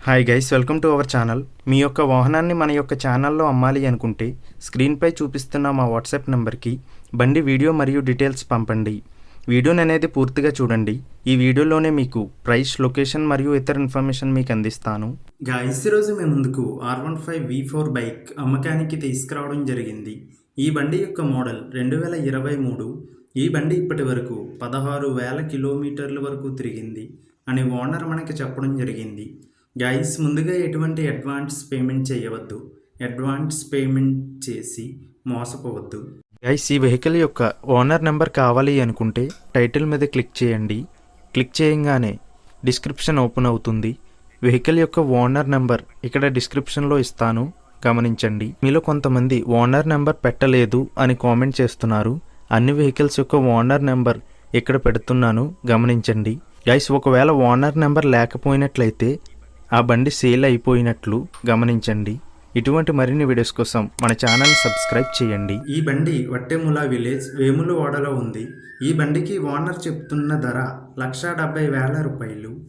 Hi guys, welcome to our channel. మీ యొక్క వాహనాన్ని మన యొక్క ఛానల్లో అమ్మాలి అనుకుంటే స్క్రీన్పై చూపిస్తున్న మా వాట్సాప్ నెంబర్కి బండి వీడియో మరియు డీటెయిల్స్ పంపండి. వీడియోని అనేది పూర్తిగా చూడండి. ఈ వీడియోలోనే మీకు ప్రైస్, లొకేషన్ మరియు ఇతర ఇన్ఫర్మేషన్ మీకు అందిస్తాను. గైస్, ఈరోజు మేము ముందుకు R15 V4 బైక్ అమ్మకానికి తీసుకురావడం జరిగింది. ఈ బండి యొక్క మోడల్ 2023. ఈ బండి ఇప్పటి వరకు 16,000 కిలోమీటర్ల వరకు తిరిగింది అని ఓనర్ మనకి చెప్పడం జరిగింది. గైస్, ముందుగా ఎటువంటి అడ్వాన్స్ పేమెంట్ చేయవద్దు. అడ్వాన్స్ పేమెంట్ చేసి మోసపోవద్దు. గైస్, ఈ వెహికల్ యొక్క ఓనర్ నెంబర్ కావాలి అనుకుంటే టైటిల్ మీద క్లిక్ చేయండి. క్లిక్ చేయగానే డిస్క్రిప్షన్ ఓపెన్ అవుతుంది. వెహికల్ యొక్క ఓనర్ నెంబర్ ఇక్కడ డిస్క్రిప్షన్లో ఇస్తాను, గమనించండి. మీలో కొంతమంది ఓనర్ నెంబర్ పెట్టలేదు అని కామెంట్ చేస్తున్నారు. అన్ని వెహికల్స్ యొక్క ఓనర్ నెంబర్ ఇక్కడ పెడుతున్నాను, గమనించండి. గైస్, ఒకవేళ ఓనర్ నెంబర్ లేకపోయినట్లయితే ఆ బండి సేల్ అయిపోయినట్లు గమనించండి. ఇటువంటి మరిన్ని వీడియోస్ కోసం మన ఛానల్ సబ్స్క్రైబ్ చేయండి. ఈ బండి వట్టెముల విలేజ్, వేములవాడలో ఉంది. ఈ బండికి ఓనర్ చెప్తున్న ధర 1,70,000 రూపాయలు.